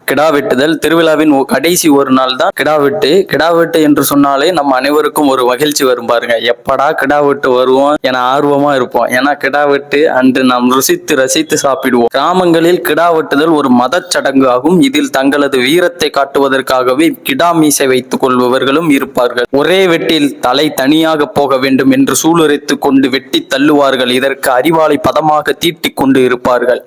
கிடா வெட்டுதல் திருவிழாவின் கடைசி ஒரு நாள் தான் கிடா வெட்டு. கிடா வெட்டு என்று சொன்னாலே நம்ம அனைவருக்கும் ஒரு மகிழ்ச்சி வரும் பாருங்க. எப்படா கிடா வெட்டு வருவோம் என ஆர்வமா இருப்போம். ஏன்னா கிடா வெட்டு அன்று நாம் ருசித்து ரசித்து சாப்பிடுவோம். கிராமங்களில் கிடா வெட்டுதல் ஒரு மத சடங்கு ஆகும். இதில் தங்களது வீரத்தை காட்டுவதற்காகவே கிடா மீசை வைத்துக் கொள்பவர்களும் இருப்பார்கள். ஒரே வெட்டில் தலை தனியாக போக வேண்டும் என்று சூளுரைத்துக் கொண்டு வெட்டி தள்ளுவார்கள். இதற்கு அறிவாளை பதமாக தீட்டிக் கொண்டு இருப்பார்கள்.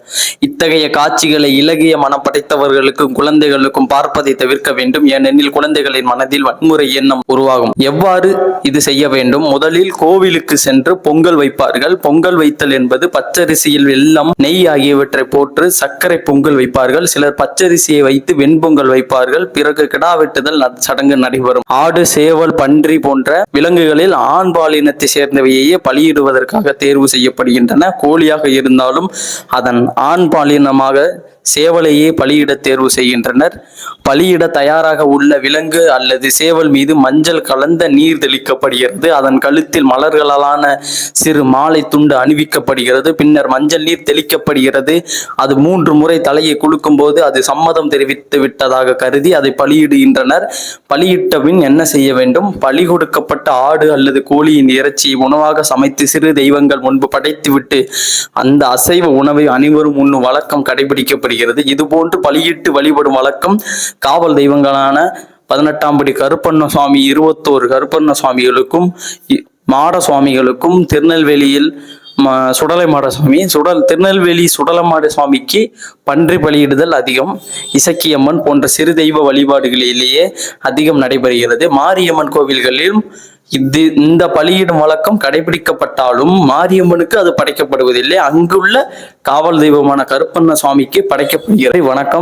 இத்தகைய காட்சிகளை இலகிய மனம் படைத்தவர்களுக்கும் குழந்தைகளுக்கும் பார்ப்பதை தவிர்க்க வேண்டும். ஏனெனில் குழந்தைகளின் மனதில் வன்முறை எண்ணம் உருவாகும். எவ்வாறு இது செய்ய வேண்டும்? முதலில் கோவிலுக்கு சென்று பொங்கல் வைப்பார்கள். பொங்கல் வைத்தல் என்பது பச்சரிசியில் வெல்லம், நெய் ஆகியவற்றை போட்டு சர்க்கரை பொங்கல் வைப்பார்கள். சிலர் பச்சரிசியை வைத்து வெண்பொங்கல் வைப்பார்கள். பிறகு கிடா வெட்டுதல் சடங்கு நடைபெறும். ஆடு, சேவல், பன்றி போன்ற விலங்குகளில் ஆண் பாலினத்தை சேர்ந்தவையே பலியிடுவதற்காக தேர்வு செய்யப்படுகின்றன. கோழியாக இருந்தாலும் அதன் ஆண் பாலினமாக சேவலையே பலியிட தேர்வு செய்கின்றனர். பலியிட தயாராக உள்ள விலங்கு அல்லது சேவல் மீது மஞ்சள் கலந்த நீர் தெளிக்கப்படுகிறது. அதன் கழுத்தில் மலர்களாலான சிறு மாலை துண்டு அணிவிக்கப்படுகிறது. பின்னர் மஞ்சள் நீர் தெளிக்கப்படுகிறது. அது 3 முறை தலையை குலுக்கும் போது அது சம்மதம் தெரிவித்து விட்டதாக கருதி அதை பலியிடுகின்றனர். பலியிட்ட பின் என்ன செய்ய வேண்டும்? பலி கொடுக்கப்பட்ட ஆடு அல்லது கோழியின் இறைச்சியை உணவாக சமைத்து சிறு தெய்வங்கள் முன்பு படைத்துவிட்டு அந்த அசைவ உணவை அனைவரும் உண்ணும் வழக்கம் கடைபிடிக்கப்படுகிறது. இதுபோன்று பலியிட்டு வழிபடும் வழக்கம் காவல் தெய்வங்களான 18ஆம் படி கருப்பண்ண சுவாமி, 21 கருப்பண்ண சுவாமிகளுக்கும், மாட சுவாமிகளுக்கும், திருநெல்வேலியில் சுடலை மாட சுவாமி, திருநெல்வேலி சுடலமாட சுவாமிக்கு பன்றி பலியிடுதல் அதிகம். இசக்கியம்மன் போன்ற சிறு தெய்வ வழிபாடுகளிலேயே அதிகம் நடைபெறுகிறது. மாரியம்மன் கோவில்களிலும் இந்த பலியிடும் வழக்கம் கடைபிடிக்கப்பட்டாலும் மாரியம்மனுக்கு அது படைக்கப்படுவதில்லை. அங்குள்ள காவல் தெய்வமான கருப்பண்ண சுவாமிக்கு படைக்கப்படுகிறது. வணக்கம்.